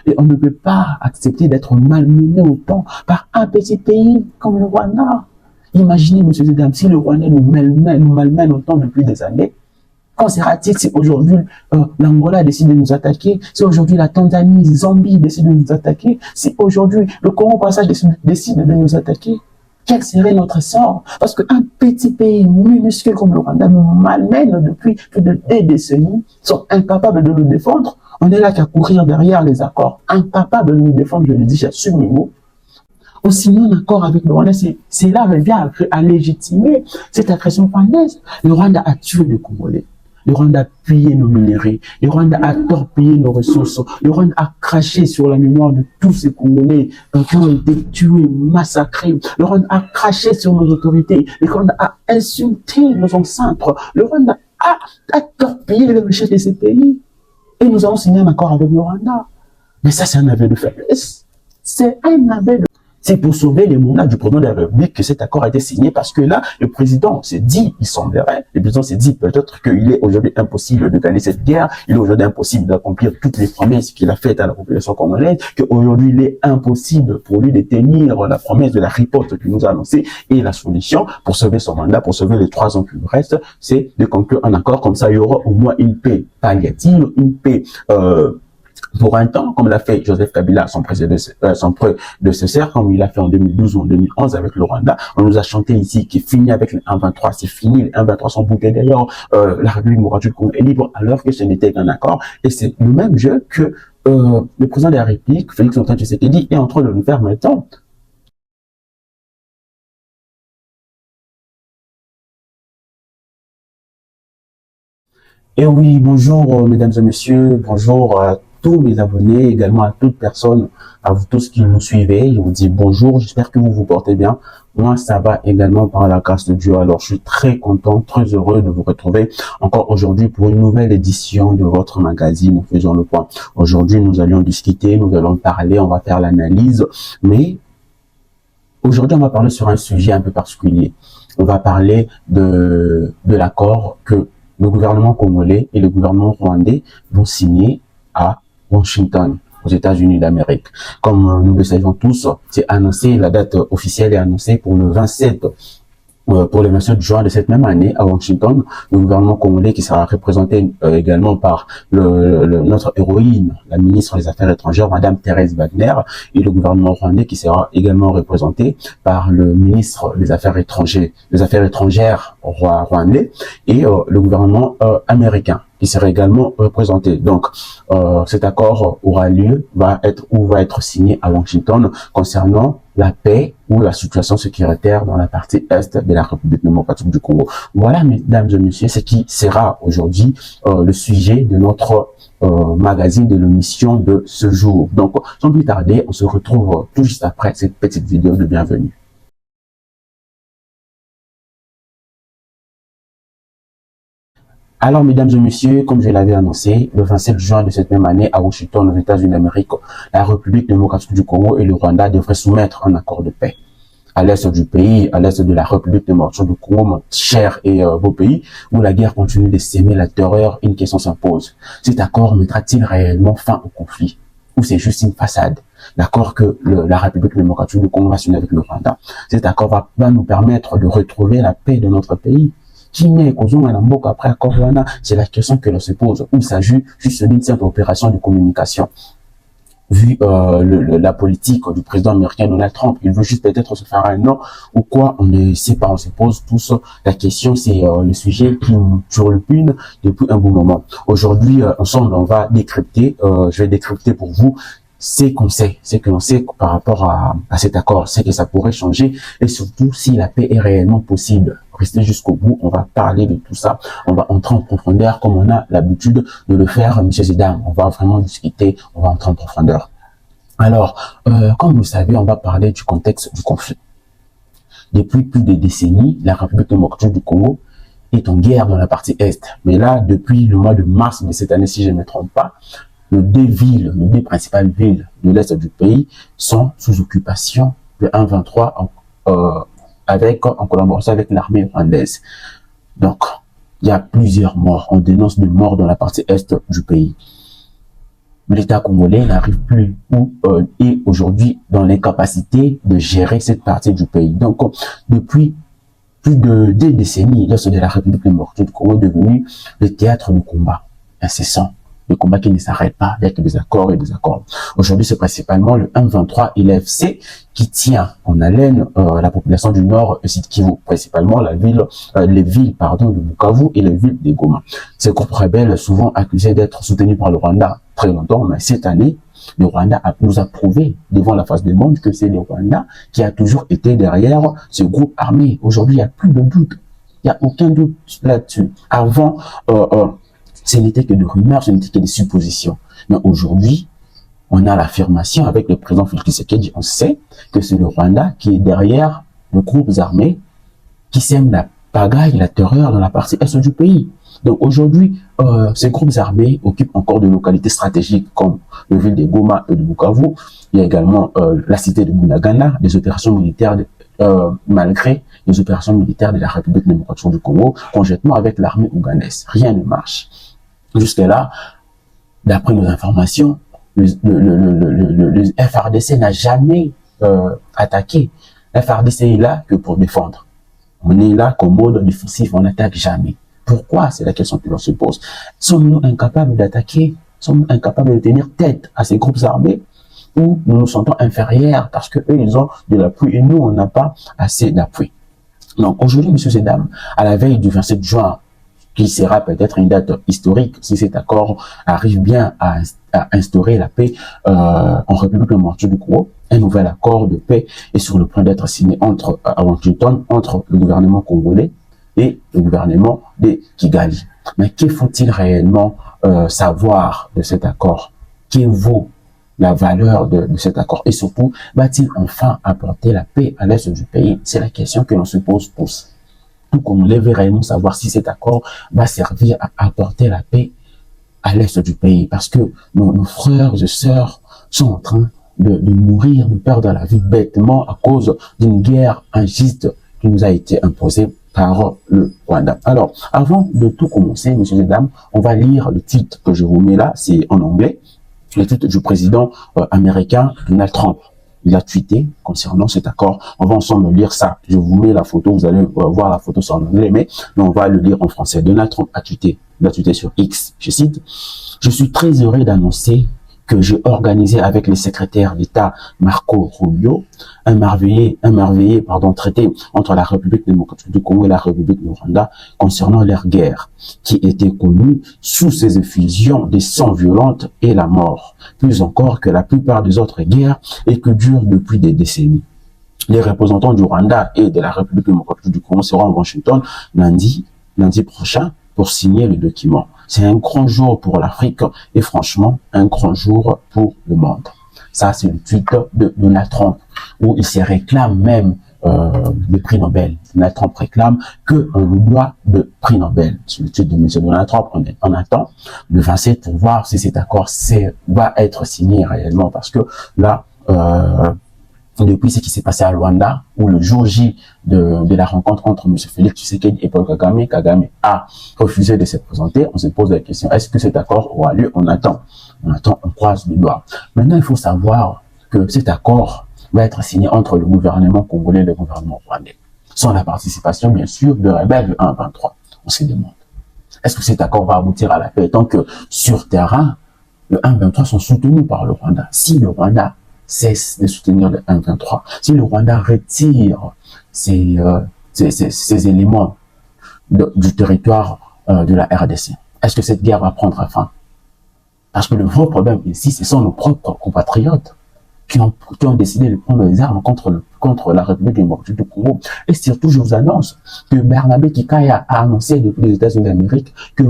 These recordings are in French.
Et on ne peut pas accepter d'être malmené autant par un petit pays comme le Rwanda. Imaginez, monsieur Zedam, si le Rwanda nous malmène autant depuis des années, qu'en sera-t-il si aujourd'hui l'Angola décide de nous attaquer, si aujourd'hui la Tanzanie, Zambie décide de nous attaquer, si aujourd'hui le Congo passage décide de nous attaquer? Quel serait notre sort? Parce qu'un petit pays minuscule comme le Rwanda nous malmène depuis plus de 2 décennies, sont incapables de nous défendre. On est là qu'à courir derrière les accords, incapables de nous défendre, je le dis, j'assume mes mots. On signe un accord avec le Rwanda, c'est là revient à légitimer cette agression rwandaise. Le Rwanda a tué les Congolais. Le Rwanda a pillé nos minéraux. Le Rwanda a torpillé nos ressources. Le Rwanda a craché sur la mémoire de tous ces Congolais qui ont été tués, massacrés. Le Rwanda a craché sur nos autorités. Le Rwanda a insulté nos ancêtres. Le Rwanda a torpillé les richesses de ces pays. Et nous avons signé un accord avec le Rwanda. Mais ça, c'est un aveu de faiblesse. C'est un aveu de... C'est pour sauver les mandats du président de la République que cet accord a été signé, parce que là, le président s'est dit, il semblerait, le président s'est dit peut-être qu'il est aujourd'hui impossible de gagner cette guerre, il est aujourd'hui impossible d'accomplir toutes les promesses qu'il a faites à la population congolaise, qu'aujourd'hui il est impossible pour lui de tenir la promesse de la riposte qu'il nous a annoncée, et la solution pour sauver son mandat, pour sauver les 3 ans qui nous restent, c'est de conclure un accord, comme ça il y aura au moins une paix palliative, une paix pour un temps, comme l'a fait Joseph Kabila, son prédécesseur, comme il l'a fait en 2012 ou en 2011 avec le Rwanda. On nous a chanté ici qu'il finit avec les 1-23, c'est fini, les 1-23 sont bouclés d'ailleurs, la République démocratique du Congo est libre, alors que ce n'était qu'un accord. Et c'est le même jeu que le président de la République, Félix Antoine Tshisekedi, est en train de nous faire maintenant. Et oui, bonjour mesdames et messieurs, bonjour à tous mes abonnés, également à toute personne, à vous tous qui nous suivez. Je vous dis bonjour, j'espère que vous vous portez bien. Moi, ça va également par la grâce de Dieu. Alors, je suis très content, très heureux de vous retrouver encore aujourd'hui pour une nouvelle édition de votre magazine Nous faisons le point. Aujourd'hui, nous allons discuter, nous allons parler, on va faire l'analyse, mais aujourd'hui, on va parler sur un sujet un peu particulier. On va parler de l'accord que le gouvernement congolais et le gouvernement rwandais vont signer à Washington, aux États-Unis d'Amérique. Comme nous le savons tous, c'est annoncé, la date officielle est annoncée pour le 27 pour le 27 juin de cette même année à Washington, le gouvernement congolais qui sera représenté également par notre héroïne, la ministre des Affaires étrangères, Madame Thérèse Wagner, et le gouvernement rwandais qui sera également représenté par le ministre des Affaires étrangères rwandais et le gouvernement américain qui sera également représenté. Donc, cet accord aura lieu, va être signé à Washington concernant la paix ou la situation sécuritaire dans la partie est de la République démocratique du Congo. Voilà, mesdames et messieurs, ce qui sera aujourd'hui le sujet de notre magazine, de l'émission de ce jour. Donc, sans plus tarder, on se retrouve tout juste après cette petite vidéo de bienvenue. Alors, mesdames et messieurs, comme je l'avais annoncé, le 27 juin de cette même année, à Washington, aux États-Unis d'Amérique, la République démocratique du Congo et le Rwanda devraient soumettre un accord de paix. À l'est du pays, à l'est de la République démocratique du Congo, mon cher et beau pays, où la guerre continue de s'aimer la terreur, une question s'impose. Cet accord mettra-t-il réellement fin au conflit? Ou c'est juste une façade? L'accord que la République démocratique du Congo va signer avec le Rwanda, cet accord va nous permettre de retrouver la paix de notre pays. Après accord, c'est la question que l'on se pose, où s'agit juste d'une simple opération de communication. Vu la politique du président américain Donald Trump, il veut juste peut-être se faire un nom ou quoi, on ne sait pas, on se pose tous la question, c'est le sujet qui nous turlupine depuis un bon moment. Aujourd'hui, ensemble, on va décrypter, je vais décrypter pour vous c'est que l'on sait par rapport à cet accord, c'est que ça pourrait changer et surtout si la paix est réellement possible. Restez jusqu'au bout, on va parler de tout ça, on va entrer en profondeur comme on a l'habitude de le faire, monsieur Zedam. On va vraiment discuter, on va entrer en profondeur. Alors, comme vous le savez, on va parler du contexte du conflit. Depuis plus de décennies, la République démocratique du Congo est en guerre dans la partie Est. Mais là, depuis le mois de mars de cette année, si je ne me trompe pas, les deux principales villes de l'Est du pays sont sous occupation de 1-23 en collaboration avec l'armée rwandaise. Donc, il y a plusieurs morts. On dénonce des morts dans la partie Est du pays. l'État congolais n'arrive plus ou est aujourd'hui dans l'incapacité de gérer cette partie du pays. Donc, depuis plus de 2 décennies, lorsque la République démocratique du Congo est devenue le théâtre de combat incessant, le combat qui ne s'arrête pas avec des accords et des accords. Aujourd'hui, c'est principalement le M23 et l'AFC qui tient en haleine la population du Nord et Sud Kivu, principalement les villes de Bukavu et les villes de Goma. Ces groupes rebelles, souvent accusés d'être soutenus par le Rwanda très longtemps, mais cette année, le Rwanda nous a prouvé devant la face du monde que c'est le Rwanda qui a toujours été derrière ce groupe armé. Aujourd'hui, il n'y a plus de doute. Il n'y a aucun doute là-dessus. Avant, ce n'était que des rumeurs, ce n'était que des suppositions. Mais aujourd'hui, on a l'affirmation avec le président Félix Tshisekedi. On sait que c'est le Rwanda qui est derrière les groupes armés qui sèment la pagaille, la terreur dans la partie est du pays. Donc aujourd'hui, ces groupes armés occupent encore de localités stratégiques comme le ville de Goma et de Bukavu. Il y a également la cité de Bunagana, des opérations militaires malgré les opérations militaires de la République démocratique du Congo, conjointement avec l'armée ougandaise. Rien ne marche. Jusque-là, d'après nos informations, le FRDC n'a jamais attaqué. Le FRDC est là que pour défendre. On est là comme mode défensif, on n'attaque jamais. Pourquoi? C'est la question que l'on se pose. Sommes-nous incapables d'attaquer? Sommes-nous incapables de tenir tête à ces groupes armés? Ou nous nous sentons inférieurs parce que eux, ils ont de l'appui et nous, on n'a pas assez d'appui. Donc aujourd'hui, messieurs et dames, à la veille du 27 juin, qui sera peut-être une date historique si cet accord arrive bien à instaurer la paix en République démocratique du Congo. Un nouvel accord de paix est sur le point d'être signé à Washington entre le gouvernement congolais et le gouvernement de Kigali. Mais que faut-il réellement savoir de cet accord? Que vaut la valeur de cet accord? Et surtout, va-t-il enfin apporter la paix à l'est du pays? C'est la question que l'on se pose tous. Tout comme on veut réellement savoir si cet accord va servir à apporter la paix à l'est du pays. Parce que nos frères et sœurs sont en train de mourir, de perdre la vie bêtement à cause d'une guerre injuste qui nous a été imposée par le Rwanda. Alors, avant de tout commencer, messieurs et dames, on va lire le titre que je vous mets là, c'est en anglais, le titre du président américain Donald Trump. Il a tweeté concernant cet accord. On va ensemble lire ça. Je vous mets la photo, vous allez voir la photo en anglais, mais on va le lire en français. Donald Trump a tweeté sur X, je cite, « Je suis très heureux d'annoncer que j'ai organisé avec les secrétaires d'État Marco Rubio un merveilleux traité entre la République démocratique du Congo et la République du Rwanda concernant leur guerre, qui était connue sous ses effusions des sangs violentes et la mort, plus encore que la plupart des autres guerres et que durent depuis des décennies. Les représentants du Rwanda et de la République démocratique du Congo seront à Washington lundi prochain pour signer le document. C'est un grand jour pour l'Afrique et franchement, un grand jour pour le monde. » Ça, c'est le tweet de Donald Trump, où il se réclame même le prix Nobel. Donald Trump réclame qu'on lui doit le prix Nobel. C'est le tweet de M. Donald Trump. On attend le 27 pour voir si cet accord va être signé réellement, parce que là, depuis ce qui s'est passé à Luanda, où le jour J de la rencontre entre M. Félix Tshisekedi et Paul Kagame, Kagame a refusé de se présenter, on se pose la question, est-ce que cet accord aura lieu? On attend, on croise les doigts. Maintenant, il faut savoir que cet accord va être signé entre le gouvernement congolais et le gouvernement rwandais, sans la participation, bien sûr, de rebelles du 1-23. On se demande, est-ce que cet accord va aboutir à la paix, tant que sur terrain, le 1-23 sont soutenus par le Rwanda? Si le Rwanda cesse de soutenir le 1-23, si le Rwanda retire ces éléments du territoire de la RDC, est-ce que cette guerre va prendre fin? Parce que le vrai problème ici, ce sont nos propres compatriotes qui ont décidé de prendre les armes contre la République démocratique du Congo. Et surtout, je vous annonce que Bernabé Kikaya a annoncé depuis les États-Unis d'Amérique que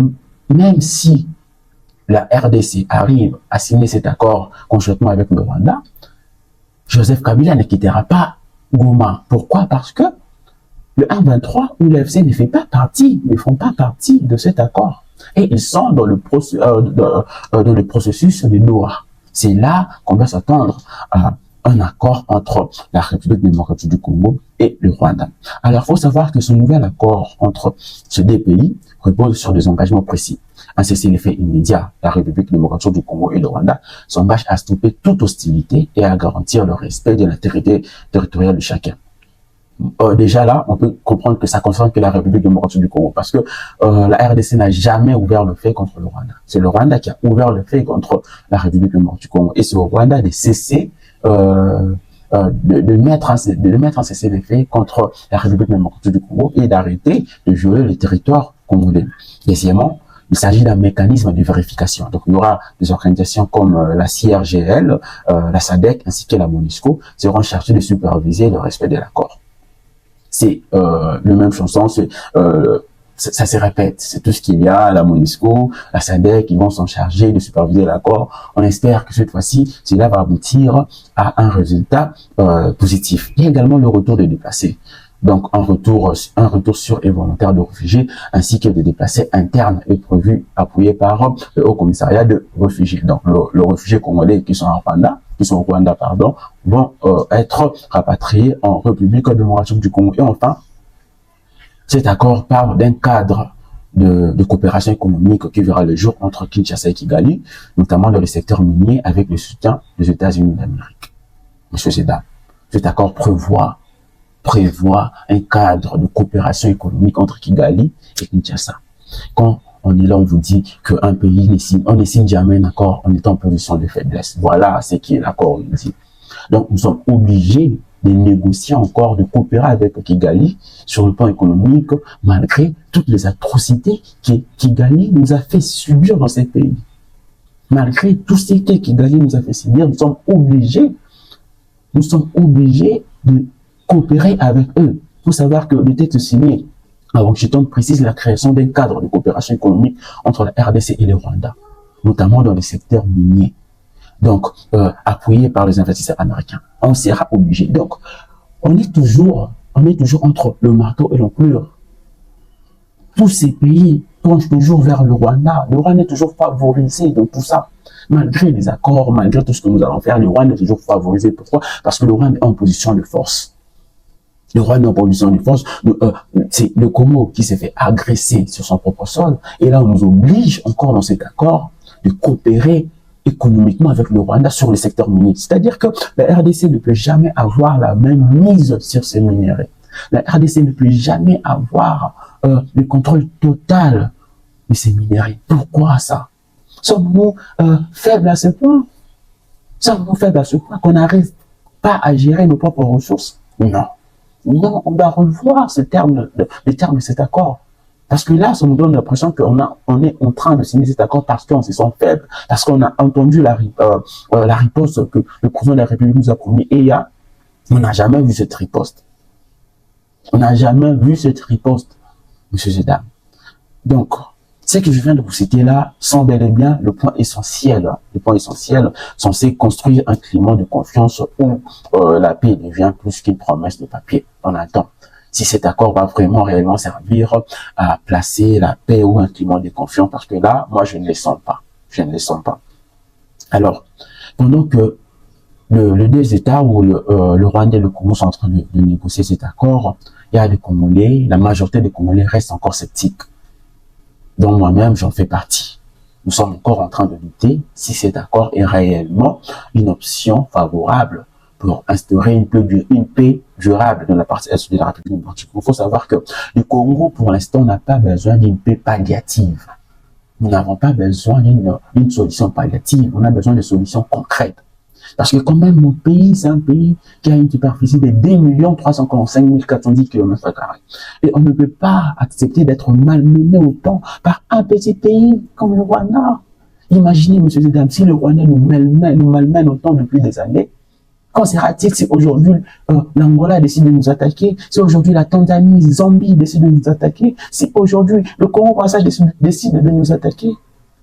même si la RDC arrive à signer cet accord conjointement avec le Rwanda, Joseph Kabila ne quittera pas Goma. Pourquoi? Parce que le 1-23 ou l'AFC ne font pas partie de cet accord. Et ils sont dans le processus de Doha. C'est là qu'on doit s'attendre à un accord entre la République démocratique du Congo et le Rwanda. Alors, il faut savoir que ce nouvel accord entre ces deux pays repose sur des engagements précis. un cessez-le-feu immédiat. La République démocratique du Congo et le Rwanda s'engagent à stopper toute hostilité et à garantir le respect de l'intégrité territoriale de chacun. Déjà là, on peut comprendre que ça concerne que la République démocratique du Congo, parce que la RDC n'a jamais ouvert le feu contre le Rwanda. C'est le Rwanda qui a ouvert le feu contre la République démocratique du Congo. Et c'est au Rwanda de cesser de mettre un cessez-le-feu contre la République démocratique du Congo et d'arrêter de violer le territoire congolais. Deuxièmement, il s'agit d'un mécanisme de vérification. Donc, il y aura des organisations comme la CIRGL, la SADC ainsi que la MONUSCO seront chargées de superviser le respect de l'accord. C'est le même chanson, ça se répète, c'est tout ce qu'il y a, la MONUSCO, la SADC, ils vont s'en charger de superviser l'accord. On espère que cette fois-ci, cela va aboutir à un résultat positif. Il y a également le retour des déplacés. Donc, un retour sûr et volontaire de réfugiés, ainsi que des déplacés internes est prévu, appuyé par le Haut Commissariat de réfugiés. Donc, le réfugié congolais qui sont au Rwanda, vont être rapatriés en République démocratique du Congo. Et enfin, cet accord parle d'un cadre de coopération économique qui verra le jour entre Kinshasa et Kigali, notamment dans le secteur minier avec le soutien des États-Unis d'Amérique. Monsieur Zeda, cet accord prévoit un cadre de coopération économique entre Kigali et Kinshasa. Quand on est là, on vous dit qu'un pays ne signe jamais un accord en étant en position de faiblesse. Voilà ce qui est l'accord, on dit. Donc, nous sommes obligés de négocier encore, de coopérer avec Kigali sur le plan économique, malgré toutes les atrocités que Kigali nous a fait subir dans ces pays. Malgré tout ce que Kigali nous a fait subir, nous sommes obligés de coopérer avec eux. Il faut savoir que le texte signé à Washington précise la création d'un cadre de coopération économique entre la RDC et le Rwanda, notamment dans le secteur minier. Donc, appuyé par les investisseurs américains. On sera obligé. Donc, on est toujours entre le marteau et l'enclume. Tous ces pays penchent toujours vers le Rwanda. Le Rwanda est toujours favorisé dans tout ça. Malgré les accords, malgré tout ce que nous allons faire, le Rwanda est toujours favorisé. Pourquoi? Parce que le Rwanda est en position de force. Le Rwanda est en position de force. C'est le Congo qui s'est fait agresser sur son propre sol. Et là, on nous oblige encore dans cet accord de coopérer économiquement avec le Rwanda sur le secteur minier. C'est-à-dire que la RDC ne peut jamais avoir la même mise sur ces minéraux. La RDC ne peut jamais avoir le contrôle total de ces minéraux. Pourquoi ça? Sommes-nous faibles à ce point? Sommes-nous faibles à ce point qu'on n'arrive pas à gérer nos propres ressources? Non. Non, on doit revoir les termes de cet accord. Parce que là, ça nous donne l'impression qu'on est en train de signer cet accord parce qu'on se sent faible, parce qu'on a entendu la riposte que le président de la République nous a promis. Et on n'a jamais vu cette riposte. On n'a jamais vu cette riposte, monsieur Zedam. Donc, ce que je viens de vous citer là sont bel et bien le point essentiel censé construire un climat de confiance où la paix devient plus qu'une promesse de papier. On attend. Si cet accord va vraiment réellement servir à placer la paix ou un climat de confiance, parce que là, moi, je ne les sens pas. Je ne les sens pas. Alors, pendant que les deux États où le Rwanda et le Congo sont en train de négocier cet accord, il y a des Congolais, la majorité des Congolais restent encore sceptiques. Donc moi-même, j'en fais partie. Nous sommes encore en train de douter si cet accord est réellement une option favorable pour instaurer une paix durable dans la partie est de la République démocratique. Il faut savoir que le Congo, pour l'instant, n'a pas besoin d'une paix palliative. Nous n'avons pas besoin d'une solution palliative. On a besoin de solutions concrètes. Parce que quand même, mon pays, c'est un pays qui a une superficie de 2 345 410 km². Et on ne peut pas accepter d'être malmené autant par un petit pays comme le Rwanda. Imaginez, monsieur Zedam, si le Rwanda nous malmène autant depuis des années, quand sera-t-il si aujourd'hui l'Angola décide de nous attaquer, si aujourd'hui la Tanzanie, Zambie décide de nous attaquer, si aujourd'hui le Congo-Brazzaville décide de nous attaquer?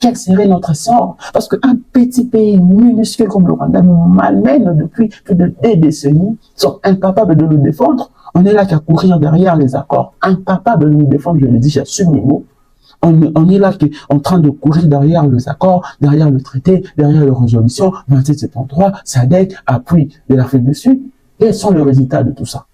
Quel serait notre sort? Parce qu'un petit pays minuscule comme le Rwanda nous malmène depuis plus de 2 décennies, sont incapables de nous défendre. On est là qu'à courir derrière les accords, incapable de nous défendre, je le dis, j'assume mes mots. On est là en train de courir derrière les accords, derrière le traité, derrière les résolutions, 2773, SADC, appui de l'Afrique du Sud. Quels sont les résultats de tout ça?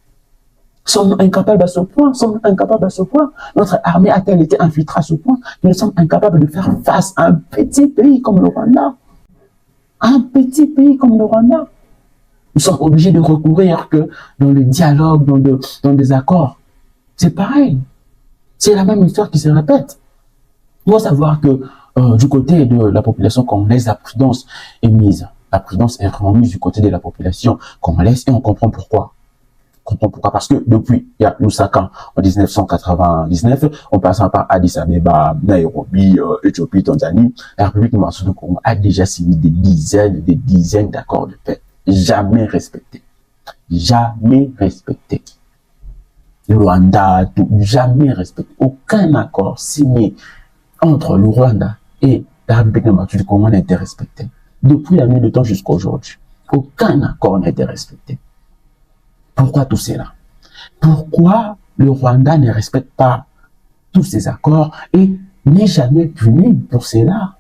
Sommes-nous incapables à ce point? Sommes-nous incapables à ce point? Notre armée a-t-elle été infiltrée à ce point que nous sommes incapables de faire face à un petit pays comme le Rwanda? Un petit pays comme le Rwanda. Nous sommes obligés de recourir que dans le dialogue, dans des accords. C'est pareil. C'est la même histoire qui se répète. Il faut savoir que du côté de la population congolaise, la prudence est mise. La prudence est vraiment mise du côté de la population congolaise et on comprend pourquoi. Parce que depuis, il y a Lusaka en 1999, en passant par Addis Abeba, Nairobi, Éthiopie, Tanzanie, la République démocratique du Congo a déjà signé des dizaines d'accords de paix. Jamais respectés. Jamais respectés. Le Rwanda, tout, jamais respecté. Aucun accord signé entre le Rwanda et la République démocratique du Congo n'a été respecté. Depuis la nuit de temps jusqu'à aujourd'hui, aucun accord n'a été respecté. Pourquoi tout cela? Pourquoi le Rwanda ne respecte pas tous ces accords et n'est jamais puni pour cela?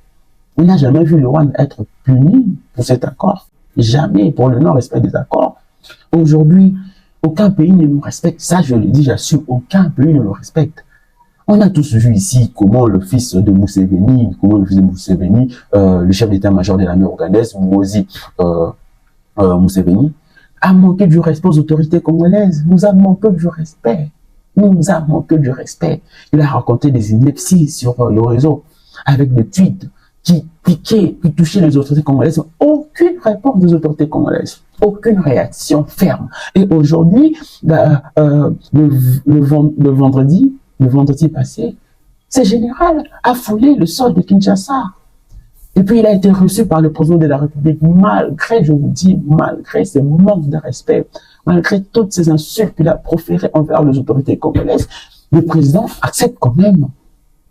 On n'a jamais vu le Rwanda être puni pour cet accord. Jamais pour le non-respect des accords. Aujourd'hui, aucun pays ne nous respecte. Ça, je le dis, j'assume, aucun pays ne nous respecte. On a tous vu ici comment le fils de Museveni, le chef d'état-major de l'armée rwandaise, Mozi Museveni, a manqué du respect aux autorités congolaises. Nous avons manqué du respect. Nous avons manqué du respect. Il a raconté des inepties sur le réseau avec des tweets qui piquaient, qui touchaient les autorités congolaises. Aucune réponse des autorités congolaises. Aucune réaction ferme. Et aujourd'hui, le vendredi passé, ce général a foulé le sol de Kinshasa. Et puis il a été reçu par le président de la République, malgré, je vous dis, malgré ce manque de respect, malgré toutes ces insultes qu'il a proférées envers les autorités congolaises, le président accepte quand même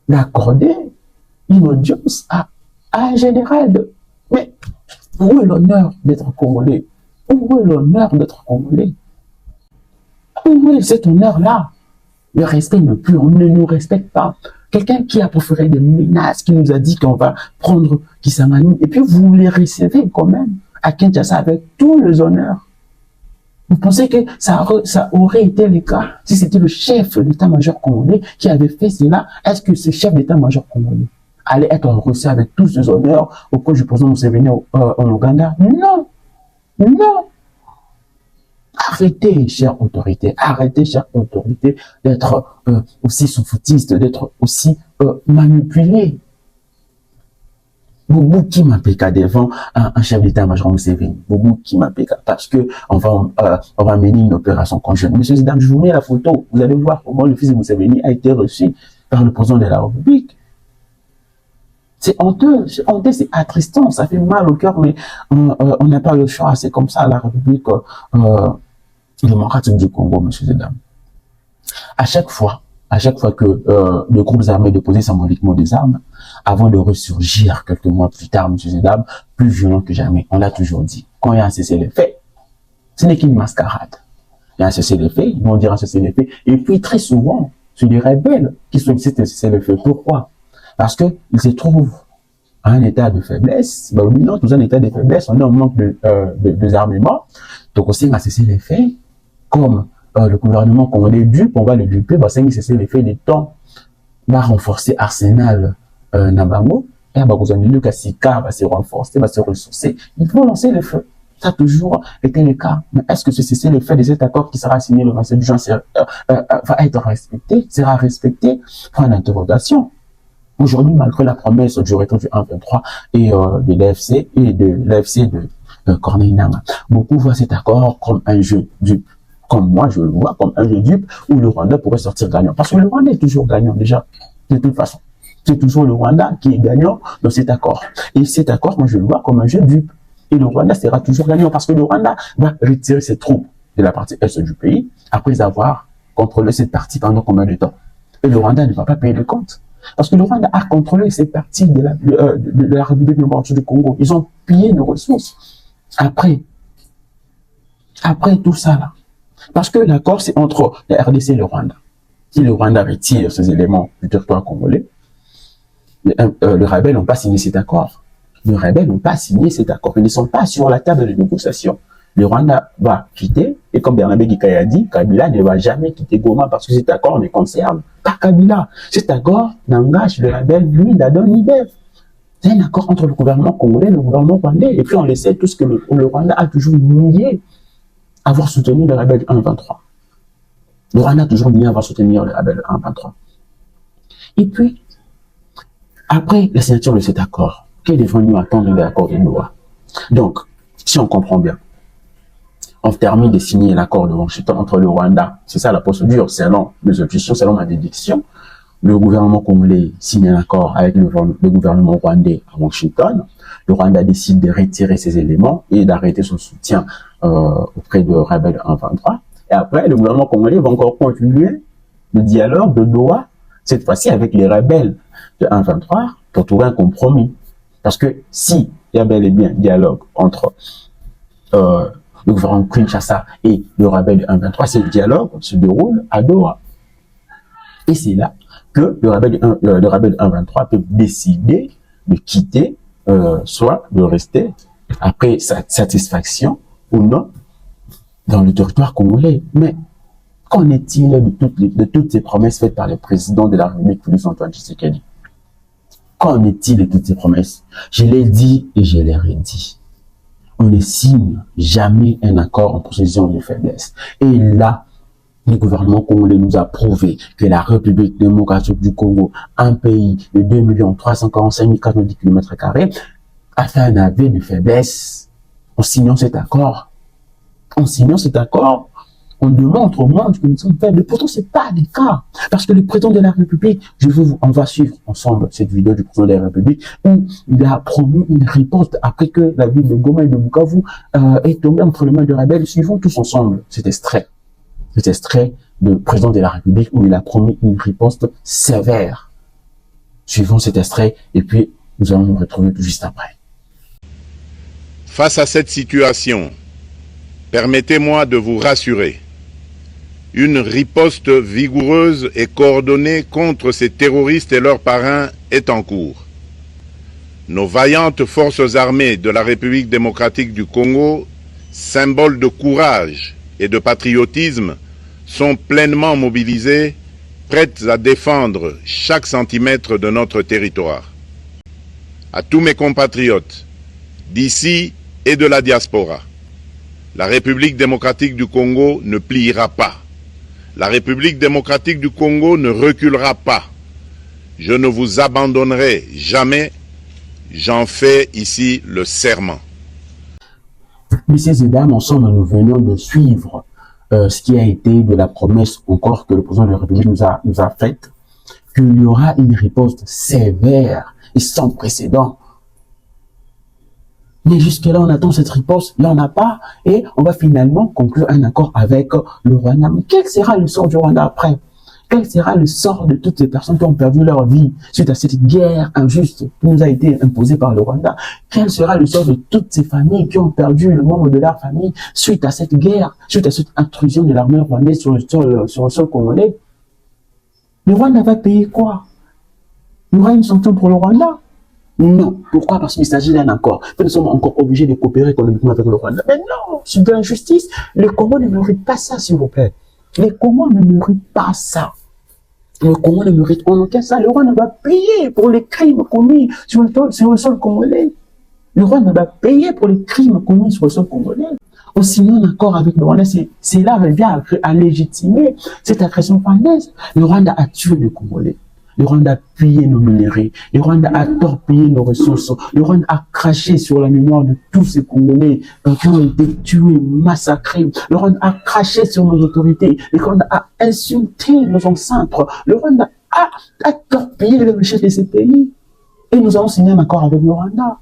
d'accorder une audience à un général. Mais où est l'honneur d'être congolais? Où est l'honneur d'être congolais? Où est cet honneur-là? Le respect n'est plus, on ne nous respecte pas. Quelqu'un qui a proféré des menaces, qui nous a dit qu'on va prendre Kisangani, et puis vous les recevez quand même à Kinshasa avec tous les honneurs. Vous pensez que ça aurait été le cas si c'était le chef d'état-major congolais qui avait fait cela? Est-ce que ce chef d'état-major congolais allait être reçu avec tous ces honneurs au cours du président Museveni en Ouganda? Non! Non! Arrêtez, chère autorité, d'être aussi soufoutistes, d'être aussi manipulés. Boubou qui m'appelle devant un chef d'état-major Museveni. Boubou qui m'appelle parce que on va mener une opération conjointe. Monsieur Zidane, je vous mets la photo. Vous allez voir comment le fils de Museveni a été reçu par le président de la République. C'est honteux, c'est attristant, ça fait mal au cœur, mais on n'a pas le choix. C'est comme ça la République démocratique du Congo, monsieur Zedam. À chaque fois que les groupes armés déposaient symboliquement des armes, avant de ressurgir quelques mois plus tard, monsieur Zedam, plus violent que jamais, on l'a toujours dit. Quand il y a un cessez-le-feu, ce n'est qu'une mascarade. Il y a un cessez-le-feu, ils vont dire un cessez-le-feu, et puis très souvent, c'est des rebelles qui sollicitent un cessez-le-feu. Pourquoi? Parce qu'ils se trouvent à un état de faiblesse. Ben, oui, non, tous un état de faiblesse, on est en manque de armement. Donc aussi, on va cesser les faits. Comme le gouvernement congolais dupe, on va le duper, bah, c'est cesser les faits des temps, va renforcer Arsenal Nabango, et bah, vous avez vu que Sika va se renforcer, va se ressourcer. Il faut lancer le feu. Ça a toujours été le cas. Mais est-ce que ce cesser le fait de cet accord qui sera signé le 27 juin va être respecté, sera respecté? Point d'interrogation. Aujourd'hui, malgré la promesse du retour du 1-23 et de l'AFC et de l'AFC de Corneille Nangaa, beaucoup voient cet accord comme un jeu dupe. Comme moi, je le vois comme un jeu dupe où le Rwanda pourrait sortir gagnant. Parce que le Rwanda est toujours gagnant déjà, de toute façon. C'est toujours le Rwanda qui est gagnant dans cet accord. Et cet accord, moi, je le vois comme un jeu dupe. Et le Rwanda sera toujours gagnant parce que le Rwanda va retirer ses troupes de la partie est du pays après avoir contrôlé cette partie pendant combien de temps? Et le Rwanda ne va pas payer le compte. Parce que le Rwanda a contrôlé cette partie de la République démocratique du Congo. Ils ont pillé nos ressources. Après tout ça là. Parce que l'accord, c'est entre la RDC et le Rwanda. Si le Rwanda retire ces éléments du territoire congolais, les rebelles n'ont pas signé cet accord. Les rebelles n'ont pas signé cet accord. Ils ne sont pas sur la table de négociation. le Rwanda va quitter, et comme Bernabé Guikaï a dit, Kabila ne va jamais quitter Goma parce que cet accord ne concerne pas Kabila. Cet accord n'engage le rebelle, lui, Dadon Nibef. C'est un accord entre le gouvernement congolais et le gouvernement rwandais. Et puis on le sait tous que le Rwanda a toujours nié avoir soutenu le rebelle 1-23. Le Rwanda a toujours nié avoir soutenu le rebelle 1-23. Et puis, après la signature de cet accord, qu'est devenu attendre de l'accord de Doha? Donc, si on comprend bien, on termine de signer l'accord de Washington entre le Rwanda, c'est ça la procédure, selon mes objections, selon ma déduction. Le gouvernement congolais signe un accord avec le gouvernement rwandais à Washington. Le Rwanda décide de retirer ses éléments et d'arrêter son soutien auprès de rebelles 1-23. Et après, le gouvernement congolais va encore continuer le dialogue de Doha, cette fois-ci avec les rebelles de 1-23, pour trouver un compromis. Parce que si il y a bel et bien un dialogue entre le gouvernement Kinshasa et le rebelle de 1-23, ce dialogue se déroule à Doha. Et c'est là que le rebelle de 1-23 peut décider de quitter, soit de rester après sa satisfaction ou non dans le territoire congolais. Mais qu'en est-il de toutes ces promesses faites par le président de la République, Félix-Antoine Tshisekedi? Qu'en est-il de toutes ces promesses? Je l'ai dit et je l'ai redit. On ne signe jamais un accord en position de faiblesse. Et là, le gouvernement congolais nous a prouvé que la République démocratique du Congo, un pays de 2 345 410 km², a fait un aveu de faiblesse en signant cet accord. En signant cet accord, on démontre au monde que nous sommes faibles. Pourtant, ce n'est pas le cas. Parce que le président de la République, on va suivre ensemble cette vidéo du président de la République, où il a promis une riposte après que la ville de Goma et de Bukavu est tombée entre les mains de rebelles. Suivons tous ensemble cet extrait du président de la République où il a promis une riposte sévère. Suivons cet extrait et puis nous allons nous retrouver tout juste après. Face à cette situation, permettez-moi de vous rassurer. Une riposte vigoureuse et coordonnée contre ces terroristes et leurs parrains est en cours. Nos vaillantes forces armées de la République démocratique du Congo, symboles de courage et de patriotisme, sont pleinement mobilisées, prêtes à défendre chaque centimètre de notre territoire. À tous mes compatriotes, d'ici et de la diaspora, la République démocratique du Congo ne pliera pas. La République démocratique du Congo ne reculera pas. Je ne vous abandonnerai jamais. J'en fais ici le serment. Messieurs et dames, ensemble, nous venons de suivre ce qui a été de la promesse encore que le président de la République nous a faite, qu'il y aura une riposte sévère et sans précédent. Mais jusque-là, on attend cette riposte, il n'y en a pas, et on va finalement conclure un accord avec le Rwanda. Mais quel sera le sort du Rwanda après? Quel sera le sort de toutes ces personnes qui ont perdu leur vie suite à cette guerre injuste qui nous a été imposée par le Rwanda? Quel sera le sort de toutes ces familles qui ont perdu le membre de leur famille suite à cette guerre, suite à cette intrusion de l'armée rwandaise sur le sol congolais? Le Rwanda va payer quoi? Il y aura une sanction pour le Rwanda? Non. Pourquoi? Parce qu'il s'agit d'un accord. Nous sommes encore obligés de coopérer économiquement avec le Rwanda. Mais non, c'est de l'injustice. Le Congo ne mérite pas ça, s'il vous plaît. Le Congo ne mérite pas ça. Le Congo ne mérite en aucun ça. Le Rwanda va payer pour les crimes commis sur le sol congolais. Le Rwanda va payer pour les crimes commis sur le sol congolais. En signant un accord avec le Rwanda, c'est là qu'il vient à légitimer cette agression rwandaise. Le Rwanda a tué les Congolais. Le Rwanda a pillé nos minéraux. Le Rwanda a torpillé nos ressources. Le Rwanda a craché sur la mémoire de tous ces Congolais qui ont été tués, massacrés. Le Rwanda a craché sur nos autorités. Le Rwanda a insulté nos ancêtres. Le Rwanda a torpillé les richesses de ces pays. Et nous avons signé un accord avec le Rwanda.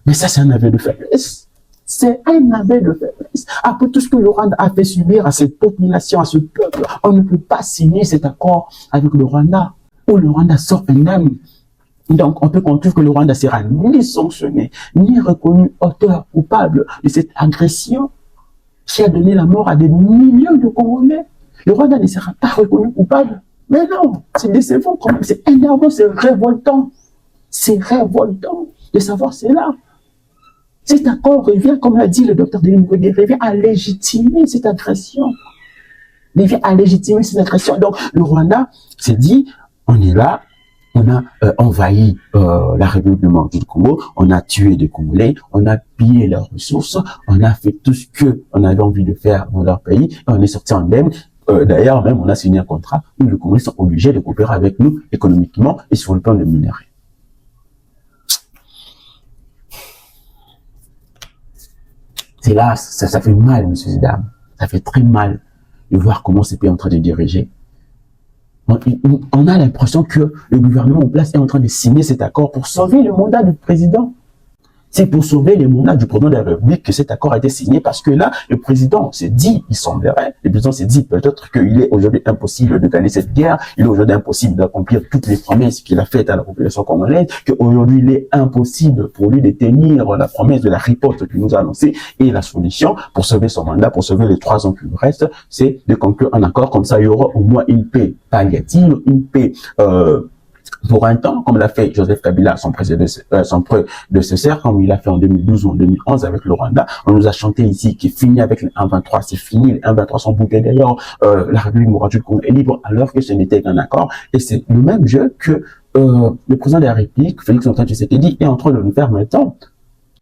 Mais ça, c'est un aveu de faiblesse. C'est un aveu de faiblesse. Après tout ce que le Rwanda a fait subir à cette population, à ce peuple, on ne peut pas signer cet accord avec le Rwanda. Où le Rwanda sort indemne. Donc, on peut conclure que le Rwanda sera ni sanctionné, ni reconnu auteur coupable de cette agression qui a donné la mort à des millions de Congolais. Le Rwanda ne sera pas reconnu coupable. Mais non, c'est décevant quand même, c'est énervant, c'est révoltant. C'est révoltant de savoir cela. Cet accord revient, comme l'a dit le docteur Denis Mukwege, revient à légitimer cette agression. Revient à légitimer cette agression. Donc, le Rwanda s'est dit, on est là, on a envahi la République démocratique du Congo, on a tué des Congolais, on a pillé leurs ressources, on a fait tout ce qu'on avait envie de faire dans leur pays, et on est sorti indemne. D'ailleurs, même, on a signé un contrat où les Congolais sont obligés de coopérer avec nous économiquement et sur le plan de minerais. C'est là, ça fait mal, monsieur et dames. Ça fait très mal de voir comment ce pays est en train de diriger. On a l'impression que le gouvernement en place est en train de signer cet accord pour sauver le mandat du président. C'est pour sauver les mandats du président de la République que cet accord a été signé, parce que là, le président s'est dit, il semblerait, le président s'est dit peut-être qu'il est aujourd'hui impossible de gagner cette guerre, il est aujourd'hui impossible d'accomplir toutes les promesses qu'il a faites à la population congolaise, qu'aujourd'hui il est impossible pour lui de tenir la promesse de la riposte qu'il nous a annoncée, et la solution pour sauver son mandat, pour sauver les 3 ans qui lui restent, c'est de conclure un accord, comme ça il y aura au moins une paix palliative, une paix pour un temps, comme l'a fait Joseph Kabila, son prédécesseur, comme il a fait en 2012 ou en 2011 avec le Rwanda. On nous a chanté ici qu'il finit avec les 1,23, c'est fini, les 1,23 sont boutés d'ailleurs, la République démocratique du Congo est libre, alors que ce n'était qu'un accord. Et c'est le même jeu que le président de la République, Félix Antoine Tshisekedi, est en train de nous faire maintenant.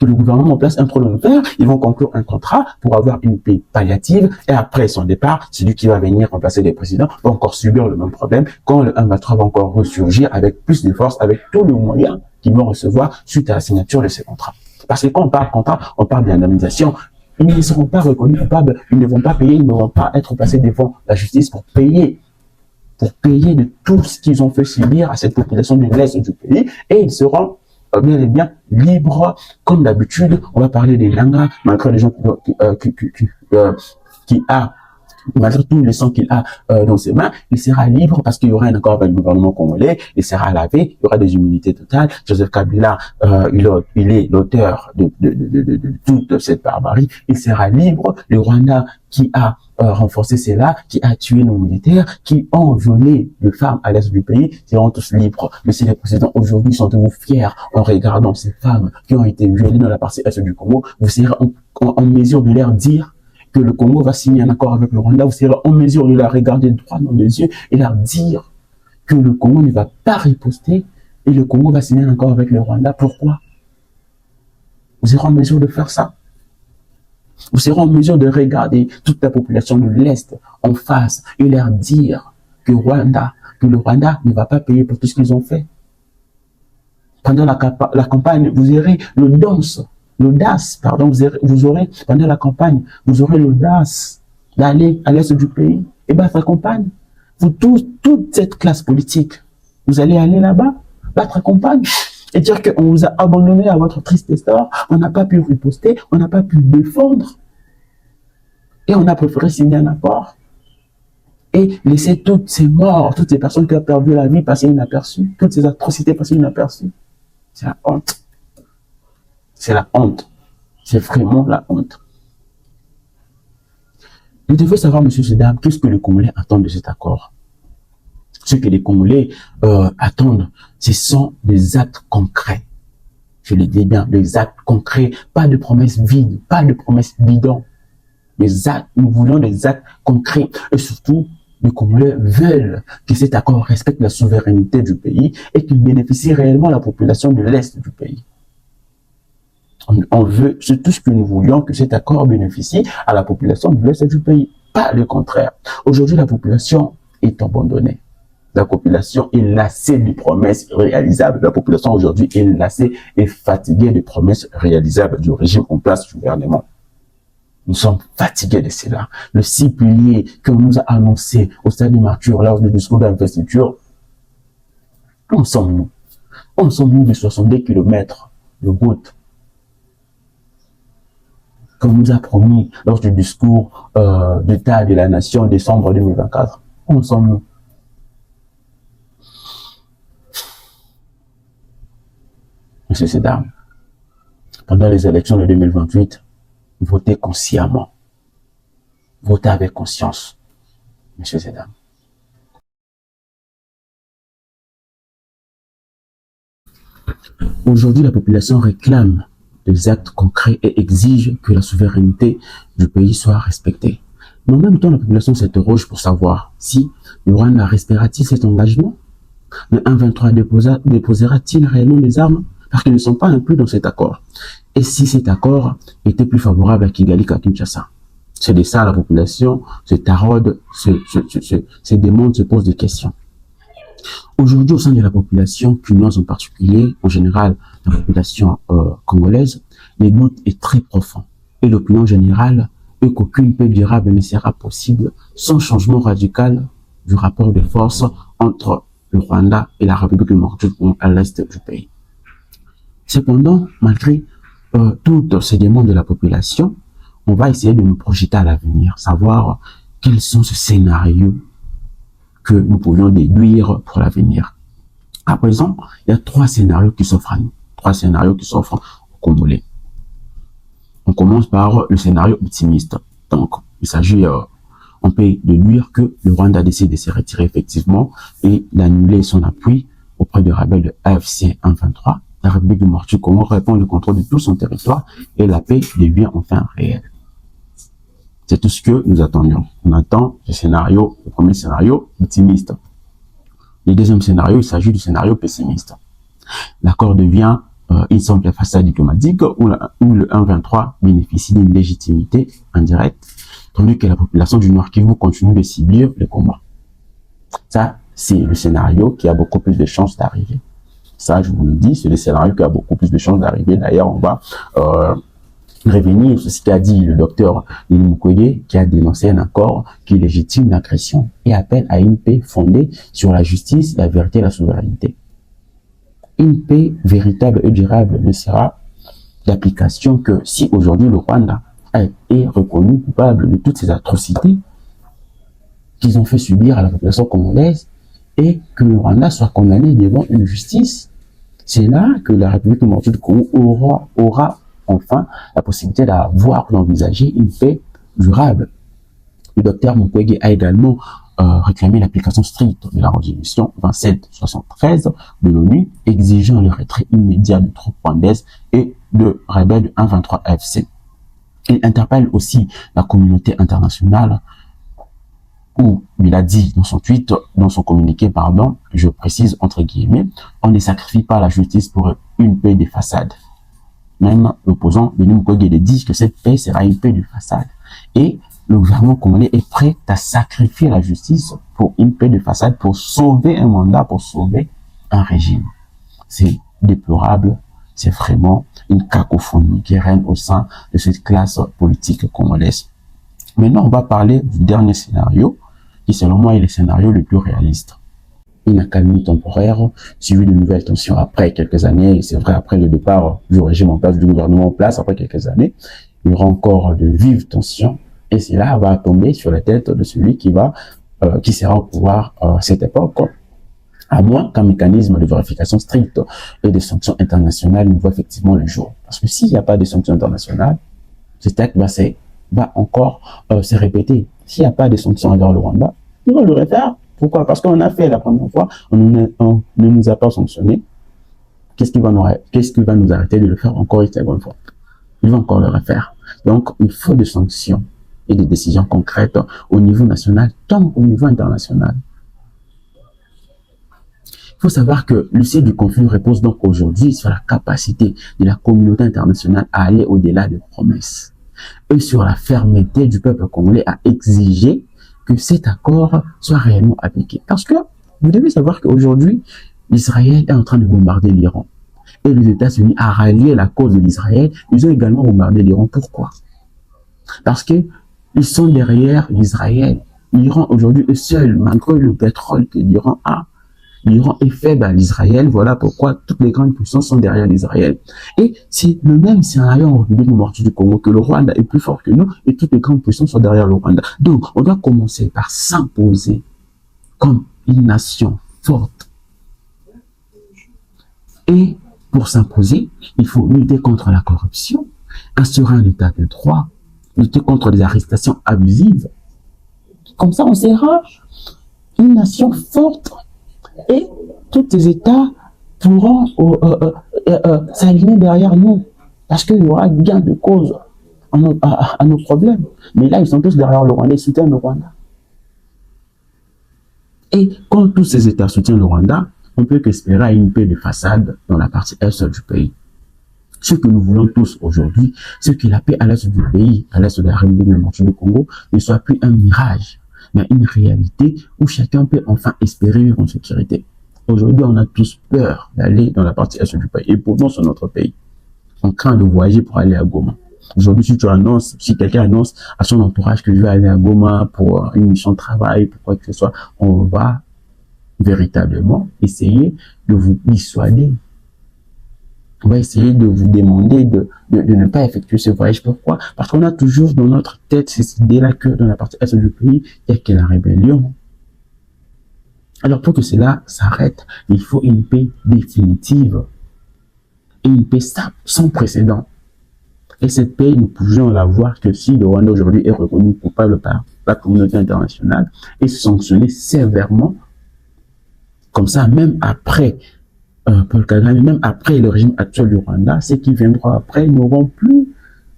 Que le gouvernement en place un train de nous faire, ils vont conclure un contrat pour avoir une paix palliative, et après son départ, celui qui va venir remplacer les présidents va encore subir le même problème, quand le 1,23 va encore ressurgir avec plus de force, avec tous les moyens qu'ils vont recevoir suite à la signature de ces contrats. Parce que quand on parle contrat, on parle d'indemnisation. Ils ne seront pas reconnus coupables, ils ne vont pas payer, ils ne vont pas être placés devant la justice pour payer de tout ce qu'ils ont fait subir à cette population de l'Est du pays, et ils seront bien et bien libre, comme d'habitude. On va parler des Nanga, malgré les gens qui a, malgré tout le sang qu'il a dans ses mains, il sera libre parce qu'il y aura un accord avec le gouvernement congolais, il sera lavé, il y aura des immunités totales. Joseph Kabila, il est l'auteur de toute cette barbarie, il sera libre. Le Rwanda qui a renforcé cela, qui a tué nos militaires, qui ont violé les femmes à l'est du pays, seront tous libres. Mais si les présidents aujourd'hui sont fiers en regardant ces femmes qui ont été violées dans la partie est du Congo, vous serez en mesure de leur dire que le Congo va signer un accord avec le Rwanda, vous serez en mesure de leur regarder droit dans les yeux et leur dire que le Congo ne va pas riposter et le Congo va signer un accord avec le Rwanda. Pourquoi? Vous serez en mesure de faire ça? Vous serez en mesure de regarder toute la population de l'Est en face et leur dire que le Rwanda ne va pas payer pour tout ce qu'ils ont fait? Pendant la campagne, vous aurez l'audace, vous aurez, pendant la campagne, vous aurez l'audace d'aller à l'Est du pays et battre la campagne. Vous tous, toute cette classe politique, vous allez aller là-bas, battre la campagne, et dire qu'on vous a abandonné à votre triste sort, on n'a pas pu riposter, on n'a pas pu défendre, et on a préféré signer un accord, et laisser toutes ces morts, toutes ces personnes qui ont perdu la vie passer inaperçues, toutes ces atrocités passer inaperçues. C'est la honte. C'est la honte. C'est vraiment la honte. Vous devez savoir, monsieur Sedam, qu'est-ce que les Congolais attendent de cet accord? Ce que les Congolais attendent, ce sont des actes concrets. Je le dis bien, des actes concrets, pas de promesses vides, pas de promesses bidons. Des actes, nous voulons des actes concrets. Et surtout, les Congolais veulent que cet accord respecte la souveraineté du pays et qu'il bénéficie réellement à la population de l'Est du pays. On veut, c'est tout ce que nous voulions, que cet accord bénéficie à la population de l'Est du pays, pas le contraire. Aujourd'hui, la population est abandonnée. La population est lassée des promesses réalisables. La population aujourd'hui est lassée et fatiguée des promesses réalisables du régime en place du gouvernement. Nous sommes fatigués de cela. Le 6 piliers qu'on nous a annoncé au stade de Martyr lors du discours d'investiture, où sommes-nous? Où sommes-nous de 62 km de route qu'on nous a promis lors du discours d'État de la Nation en décembre 2024? Où sommes-nous? Monsieur Sedam, pendant les élections de 2028, votez consciemment. Votez avec conscience, monsieur Sedam. Aujourd'hui, la population réclame des actes concrets et exige que la souveraineté du pays soit respectée. Mais en même temps, la population s'interroge pour savoir si le Rwanda respectera-t-il cet engagement? Le 1-23 déposera-t-il réellement des armes parce qu'ils ne sont pas inclus dans cet accord? Et si cet accord était plus favorable à Kigali qu'à Kinshasa? C'est de ça la population se taraude, se demande, se pose des questions. Aujourd'hui, au sein de la population punoise en particulier, en général la population congolaise, les doutes est très profond. Et l'opinion générale est qu'aucune paix durable ne sera possible sans changement radical du rapport de force entre le Rwanda et la République démocratique à l'est du pays. Cependant, malgré toutes ces demandes de la population, on va essayer de nous projeter à l'avenir, savoir quels sont ces scénarios que nous pourrions déduire pour l'avenir. À présent, il y a 3 scénarios qui s'offrent à nous, 3 scénarios qui s'offrent aux Congolais. On commence par le scénario optimiste. Donc, il s'agit, on peut déduire que le Rwanda décide de se retirer effectivement et d'annuler son appui auprès des rebelles de AFC 1-23. La République démocratique du Congo reprend le contrôle de tout son territoire et la paix devient enfin réelle. C'est tout ce que nous attendions. On attend le premier scénario optimiste. Le deuxième scénario, il s'agit du scénario pessimiste. L'accord devient une simple façade diplomatique où le 1-23 bénéficie d'une légitimité indirecte, tandis que la population du Nord Kivu continue de cibler le combat. Ça, c'est le scénario qui a beaucoup plus de chances d'arriver. Ça, je vous le dis, c'est le scénario qui a beaucoup plus de chances d'arriver. D'ailleurs, on va revenir sur ce qu'a dit le docteur Denis Mukwege, qui a dénoncé un accord qui légitime l'agression et appelle à une paix fondée sur la justice, la vérité et la souveraineté. Une paix véritable et durable ne sera d'application que si aujourd'hui le Rwanda est reconnu coupable de toutes ces atrocités qu'ils ont fait subir à la population congolaise et que le Rwanda soit condamné devant une justice. C'est là que la République démocratique du Congo aura enfin la possibilité d'envisager une paix durable. Le docteur Mukwege a également réclamé l'application stricte de la résolution 2773 de l'ONU, exigeant le retrait immédiat de troupes rwandaises et de rebelles de 1-23 AFC. Il interpelle aussi la communauté internationale où il a dit dans son communiqué, je précise entre guillemets, on ne sacrifie pas la justice pour une paix de façade. Même l'opposant Denis Mukwege dit que cette paix sera une paix de façade. Et le gouvernement congolais est prêt à sacrifier la justice pour une paix de façade, pour sauver un mandat, pour sauver un régime. C'est déplorable, c'est vraiment une cacophonie qui règne au sein de cette classe politique congolaise. Maintenant, on va parler du dernier scénario, qui selon moi est le scénario le plus réaliste. Une accalmie temporaire, suivie de nouvelles tensions après quelques années, et c'est vrai, après le départ du régime en place, du gouvernement en place, après quelques années, il y aura encore de vives tensions, et cela va tomber sur la tête de celui qui sera au pouvoir à cette époque, à moins qu'un mécanisme de vérification stricte et de sanctions internationales ne voit effectivement le jour. Parce que s'il n'y a pas de sanctions internationales, cet acte va encore se répéter. S'il n'y a pas de sanctions envers le Rwanda, ils vont le refaire. Pourquoi? Parce qu'on a fait la première fois, on ne nous a pas sanctionné. Qu'est-ce qui va nous arrêter de le faire encore une seconde fois? Ils vont encore le refaire. Donc, il faut des sanctions et des décisions concrètes au niveau national, tant au niveau international. Il faut savoir que le site du conflit repose donc aujourd'hui sur la capacité de la communauté internationale à aller au-delà des promesses et sur la fermeté du peuple congolais à exiger que cet accord soit réellement appliqué. Parce que vous devez savoir qu'aujourd'hui, l'Israël est en train de bombarder l'Iran. Et les États-Unis, à rallier la cause de l'Israël, ils ont également bombardé l'Iran. Pourquoi? Parce que ils sont derrière l'Israël. L'Iran aujourd'hui est seul, malgré le pétrole que l'Iran a. L'Iran est faible à l'Israël, voilà pourquoi toutes les grandes puissances sont derrière l'Israël. Et c'est le même scénario en République démocratique du Congo, que le Rwanda est plus fort que nous et toutes les grandes puissances sont derrière le Rwanda. Donc, on doit commencer par s'imposer comme une nation forte. Et pour s'imposer, il faut lutter contre la corruption, instaurer un état de droit, lutter contre les arrestations abusives. Comme ça, on sera une nation forte. Et tous les États pourront s'aligner derrière nous. Parce qu'il y aura gain de cause à nos problèmes. Mais là, ils sont tous derrière le Rwanda, ils soutiennent le Rwanda. Et quand tous ces États soutiennent le Rwanda, on peut qu'espérer à une paix de façade dans la partie est du pays. Ce que nous voulons tous aujourd'hui, c'est que la paix à l'est du pays, à l'est de la République démocratique du Congo, ne soit plus un mirage, mais une réalité où chacun peut enfin espérer vivre en sécurité. Aujourd'hui, on a tous peur d'aller dans la partie est du pays. Et pourtant, c'est notre pays. On craint de voyager pour aller à Goma. Aujourd'hui, si quelqu'un annonce à son entourage que je vais aller à Goma pour une mission de travail, pour quoi que ce soit, on va véritablement essayer de vous dissuader. On va essayer de vous demander de ne pas effectuer ce voyage. Pourquoi? Parce qu'on a toujours dans notre tête cette idée-là que dans la partie est du pays, il y a que la rébellion. Alors pour que cela s'arrête, il faut une paix définitive et une paix stable, sans précédent. Et cette paix, nous pouvions l'avoir que si le Rwanda aujourd'hui est reconnu coupable par la communauté internationale et sanctionné sévèrement, comme ça, même après Paul Kagame, même après le régime actuel du Rwanda, ceux qui viendront après n'auront plus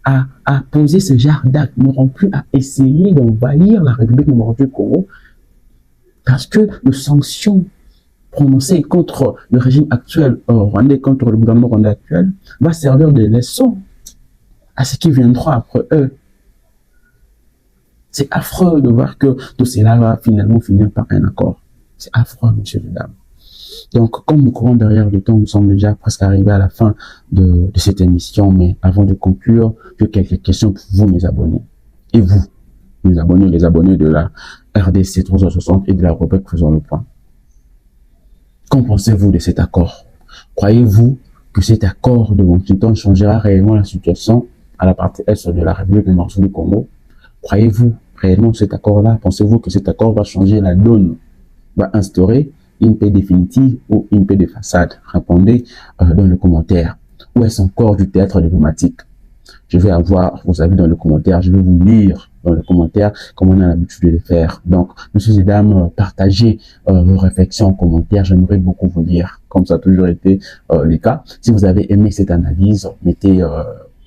à poser ce genre d'actes, n'auront plus à essayer d'envahir la République démocratique du Congo, parce que les sanctions prononcées contre le régime actuel rwandais, contre le gouvernement rwandais actuel, va servir de leçon à ceux qui viendront après eux. C'est affreux de voir que tout cela va finalement finir par un accord. C'est affreux, messieurs et dames. Donc, comme nous courons derrière le temps, nous sommes déjà presque arrivés à la fin de cette émission, mais avant de conclure, j'ai quelques questions pour vous, mes abonnés. Et vous, les abonnés de la RDC 360 et de la rubrique Faisons le Point. Qu'en pensez-vous de cet accord? Croyez-vous que cet accord de Washington changera réellement la situation à la partie est de la République démocratique du Congo? Croyez-vous réellement cet accord-là? Pensez-vous que cet accord va changer la donne, va instaurer une paix définitive ou une paix de façade? Répondez dans le commentaire. Ou est-ce encore du théâtre diplomatique? Je vais avoir vos avis dans le commentaire. Je vais vous lire dans le commentaire comme on a l'habitude de le faire. Donc, messieurs et dames, partagez vos réflexions en commentaire. J'aimerais beaucoup vous lire, comme ça a toujours été le cas. Si vous avez aimé cette analyse,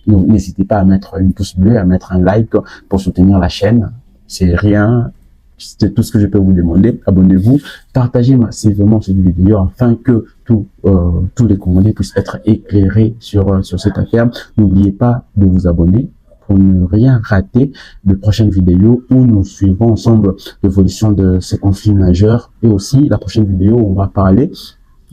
n'hésitez pas à mettre une pouce bleu, à mettre un like pour soutenir la chaîne. C'est rien. C'est tout ce que je peux vous demander. Abonnez-vous, partagez massivement cette vidéo afin que tous les Congolais puissent être éclairés sur cette affaire. N'oubliez pas de vous abonner pour ne rien rater de prochaines vidéos où nous suivons ensemble l'évolution de ces conflits majeurs, et aussi la prochaine vidéo où on va parler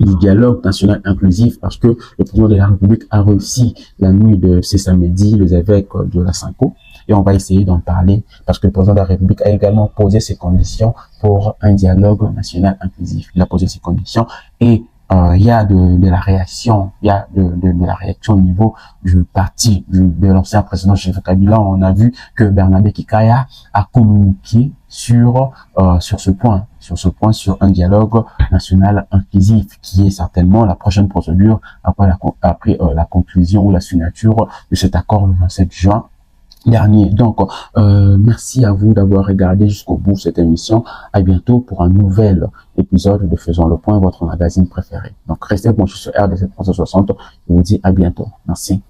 du dialogue national inclusif, parce que le président de la République a réussi la nuit de ce samedi les évêques de la Sanko. Et on va essayer d'en parler parce que le président de la République a également posé ses conditions pour un dialogue national inclusif. Il a posé ses conditions et il y a de la réaction, il y a de la réaction au niveau du parti de l'ancien président Joseph Kabila. On a vu que Bernabé Kikaya a communiqué sur ce point, sur un dialogue national inclusif, qui est certainement la prochaine procédure après la conclusion ou la signature de cet accord le 27 juin dernier. Donc, merci à vous d'avoir regardé jusqu'au bout cette émission. À bientôt pour un nouvel épisode de Faisons le Point, votre magazine préféré. Donc, restez branchés sur RDC 360. Je vous dis à bientôt. Merci.